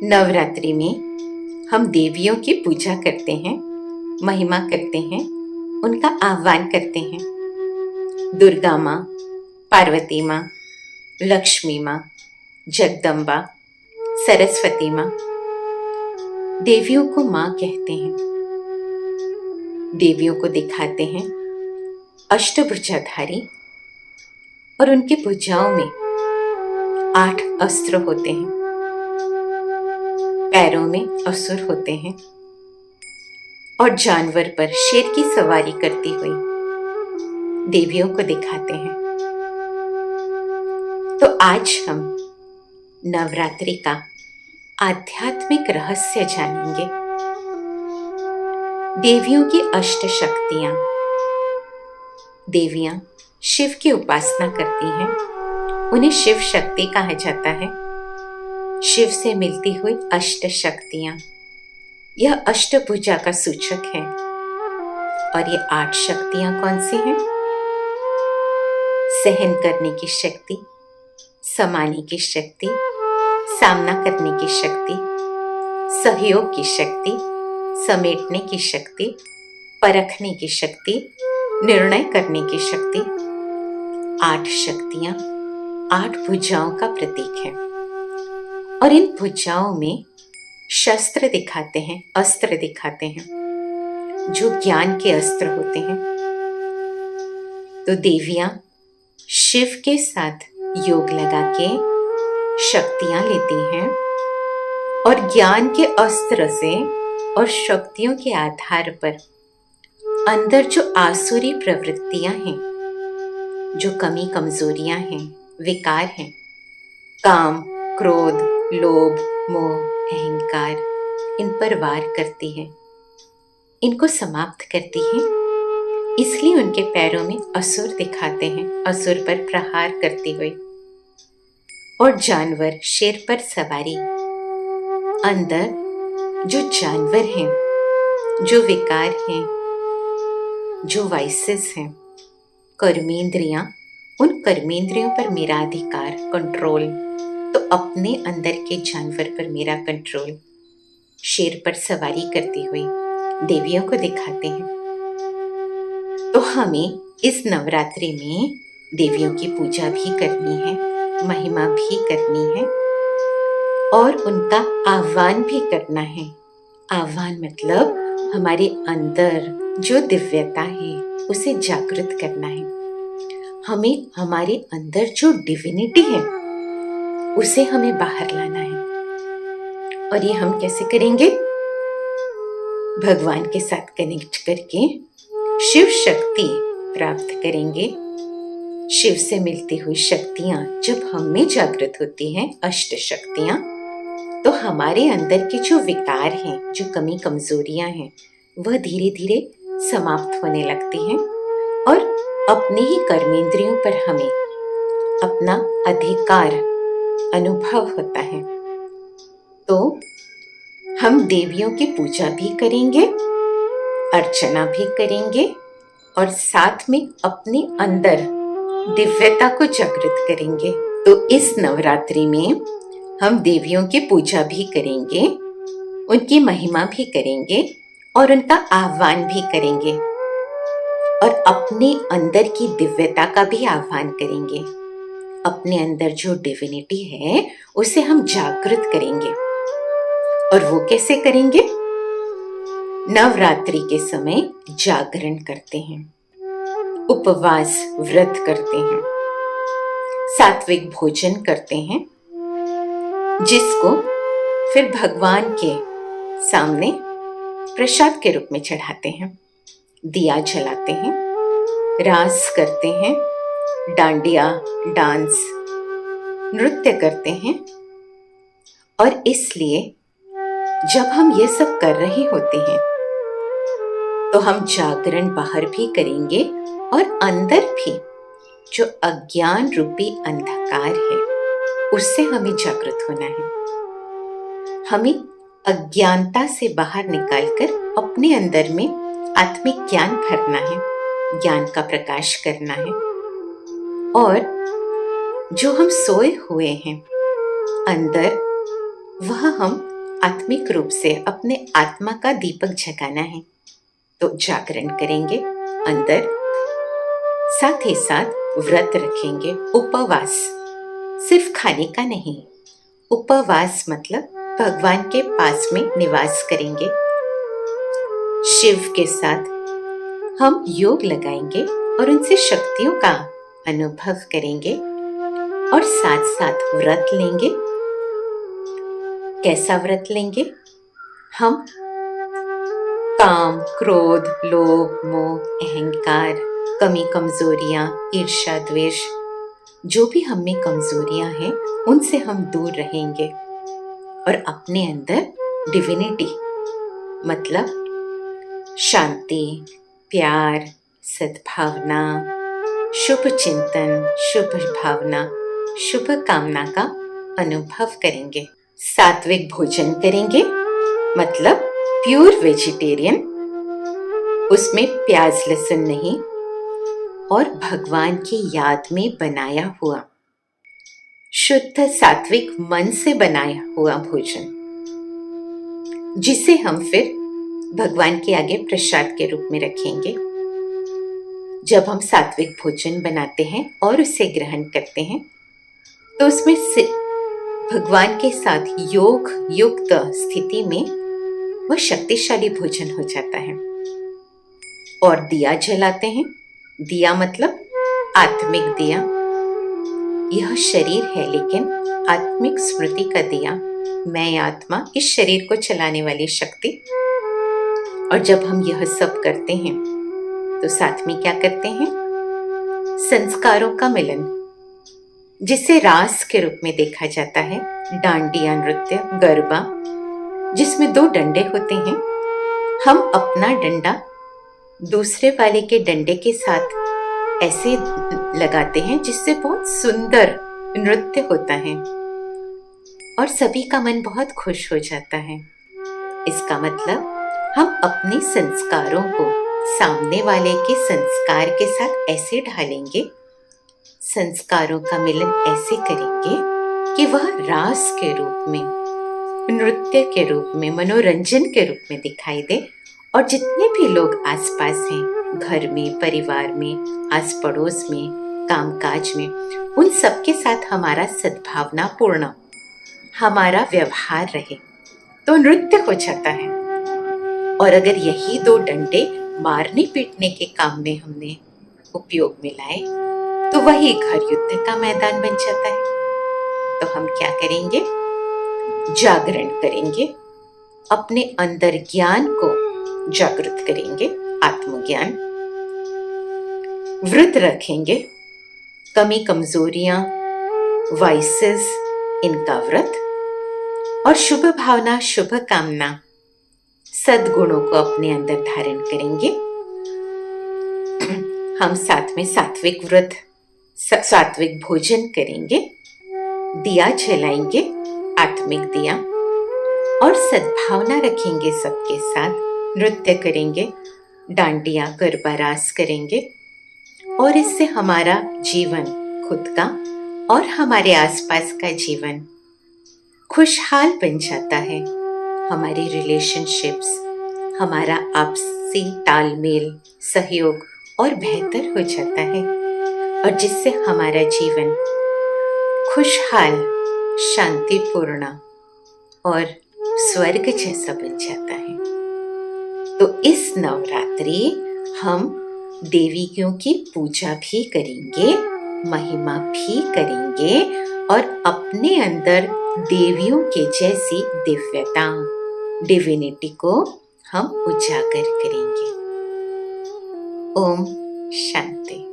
नवरात्रि में हम देवियों की पूजा करते हैं, महिमा करते हैं, उनका आह्वान करते हैं। दुर्गा माँ, पार्वती माँ, लक्ष्मी माँ, जगदम्बा, सरस्वती माँ, देवियों को माँ कहते हैं। देवियों को दिखाते हैं अष्टभुजाधारी, और उनकी भुजाओं में 8 अस्त्र होते हैं, पैरों में असुर होते हैं और जानवर पर शेर की सवारी करती हुई देवियों को दिखाते हैं। तो आज हम नवरात्रि का आध्यात्मिक रहस्य जानेंगे। देवियों की अष्ट शक्तियां। देवियां शिव की उपासना करती हैं, उन्हें शिव शक्ति कहा जाता है। शिव से मिलती हुई अष्ट शक्तियां, यह अष्टभुजा का सूचक है। और ये 8 शक्तियां कौन सी हैं? सहन करने की शक्ति, समाने की शक्ति, सामना करने की शक्ति, सहयोग की शक्ति, समेटने की शक्ति, परखने की शक्ति, निर्णय करने की शक्ति। 8 शक्तियां 8 भुजाओं का प्रतीक है। और इन भुजाओं में शस्त्र दिखाते हैं, अस्त्र दिखाते हैं, जो ज्ञान के अस्त्र होते हैं। तो देवियां शिव के साथ योग लगा के शक्तियां लेती हैं और ज्ञान के अस्त्र से और शक्तियों के आधार पर अंदर जो आसुरी प्रवृत्तियां हैं, जो कमी कमजोरियां हैं, विकार हैं, काम, क्रोध, लोभ, मोह, अहंकार, इन पर वार करती है, इनको समाप्त करती है। इसलिए उनके पैरों में असुर दिखाते हैं, असुर पर प्रहार करती हुई। और जानवर शेर पर सवारी, अंदर जो जानवर हैं, जो विकार हैं, जो वाइसेस हैं, कर्मेंद्रियां, उन कर्मेंद्रियों पर मेरा अधिकार, कंट्रोल। तो अपने अंदर के जानवर पर मेरा कंट्रोल शेर पर सवारी करती हुई देवियों को दिखाते हैं। तो हमें इस नवरात्रि में देवियों की पूजा भी करनी है, महिमा भी करनी है और उनका आह्वान भी करना है। आह्वान मतलब हमारे अंदर जो दिव्यता है उसे जागृत करना है। हमें हमारे अंदर जो डिविनिटी है उसे हमें बाहर लाना है। और ये हम कैसे करेंगे? भगवान के साथ कनेक्ट करके शिव शक्ति प्राप्त करेंगे। शिव से मिलती हुई शक्तियां जब हम में जागृत होती हैं, अष्ट शक्तियां, तो हमारे अंदर के जो विकार हैं, जो कमी कमजोरियां हैं, वह धीरे धीरे समाप्त होने लगती हैं और अपने ही कर्मेंद्रियों पर हमें अपना अधिकार अनुभव होता है। तो हम देवियों की पूजा भी करेंगे, अर्चना भी करेंगे और साथ में अपने अंदर दिव्यता को जागृत करेंगे। तो इस नवरात्रि में हम देवियों की पूजा भी करेंगे, उनकी महिमा भी करेंगे और उनका आह्वान भी करेंगे और अपने अंदर की दिव्यता का भी आह्वान करेंगे। अपने अंदर जो डिविनिटी है उसे हम जागृत करेंगे। और वो कैसे करेंगे? नवरात्रि के समय जागरण करते हैं, उपवास व्रत करते हैं, सात्विक भोजन करते हैं, जिसको फिर भगवान के सामने प्रसाद के रूप में चढ़ाते हैं, दिया जलाते हैं, रास करते हैं, डांडिया, डांस, नृत्य करते हैं। और इसलिए जब हम ये सब कर रहे होते हैं तो हम जागरण बाहर भी करेंगे और अंदर भी जो अज्ञान रूपी अंधकार है उससे हमें जागृत होना है। हमें अज्ञानता से बाहर निकालकर अपने अंदर में आत्मिक ज्ञान भरना है, ज्ञान का प्रकाश करना है। और जो हम सोए हुए हैं अंदर वह हम आत्मिक रूप से अपने आत्मा का दीपक जगाना है। तो जागरण करेंगे अंदर, साथ ही साथ व्रत रखेंगे, उपवास, सिर्फ खाने का नहीं। उपवास मतलब भगवान के पास में निवास करेंगे। शिव के साथ हम योग लगाएंगे और उनसे शक्तियों का अनुभव करेंगे और साथ साथ व्रत लेंगे। कैसा व्रत लेंगे? हम काम, क्रोध, लोभ, मोह, अहंकार, कमी, कमजोरियां, ईर्ष्या, द्वेष, जो भी हम में कमजोरियां हैं उनसे हम दूर रहेंगे और अपने अंदर डिविनिटी मतलब शांति, प्यार, सद्भावना, शुभ चिंतन, शुभ भावना, शुभ कामना का अनुभव करेंगे। सात्विक भोजन करेंगे मतलब प्योर वेजिटेरियन, उसमें प्याज लहसुन नहीं, और भगवान की याद में बनाया हुआ शुद्ध सात्विक मन से बनाया हुआ भोजन, जिसे हम फिर भगवान के आगे प्रसाद के रूप में रखेंगे। जब हम सात्विक भोजन बनाते हैं और उसे ग्रहण करते हैं तो उसमें से भगवान के साथ योग युक्त स्थिति में वह शक्तिशाली भोजन हो जाता है। और दिया जलाते हैं। दिया मतलब आत्मिक दिया। यह शरीर है लेकिन आत्मिक स्मृति का दिया, मैं आत्मा, इस शरीर को चलाने वाली शक्ति। और जब हम यह सब करते हैं तो साथ में क्या करते हैं? संस्कारों का मिलन, जिसे रास के रूप में देखा जाता है। डांडिया नृत्य, गरबा, जिसमें 2 डंडे होते हैं। हम अपना डंडा दूसरे वाले के डंडे के साथ ऐसे लगाते हैं जिससे बहुत सुंदर नृत्य होता है और सभी का मन बहुत खुश हो जाता है। इसका मतलब हम अपने संस्कारों को सामने वाले के संस्कार के साथ ऐसे ढालेंगे, संस्कारों का मिलन ऐसे करेंगे कि वह रास के रूप में, नृत्य के रूप में, मनोरंजन के रूप में दिखाई दे। और जितने भी लोग आसपास हैं, घर में, परिवार में, आस पड़ोस में, कामकाज में, उन सबके साथ हमारा सद्भावनापूर्ण हमारा व्यवहार रहे तो नृत्य हो जाता है। और अगर यही 2 डंडे मारने पीटने के काम में हमने उपयोग में लाए तो वही घर युद्ध का मैदान बन जाता है। तो हम क्या करेंगे? जागरण करेंगे, अपने अंदर ज्ञान को जागृत करेंगे, आत्मज्ञान। व्रत रखेंगे, कमी कमजोरियां, वाइसेस, इनका व्रत। और शुभ भावना, शुभ कामना, सद्गुणों को अपने अंदर धारण करेंगे। हम साथ में सात्विक व्रत, सात्विक भोजन करेंगे, दिया जलाएंगे, आत्मिक दिया, और सद्भावना रखेंगे सबके साथ, नृत्य करेंगे, डांडिया गरबा रास करेंगे। और इससे हमारा जीवन, खुद का और हमारे आसपास का जीवन खुशहाल बन जाता है। हमारी रिलेशनशिप्स, हमारा आपसी तालमेल, सहयोग और बेहतर हो जाता है, और जिससे हमारा जीवन खुशहाल, शांतिपूर्ण और स्वर्ग जैसा बन जाता है। तो इस नवरात्रि हम देवियों की पूजा भी करेंगे, महिमा भी करेंगे और अपने अंदर देवियों के जैसी दिव्यता, डिविनिटी को हम उजागर करेंगे। ओम शांति।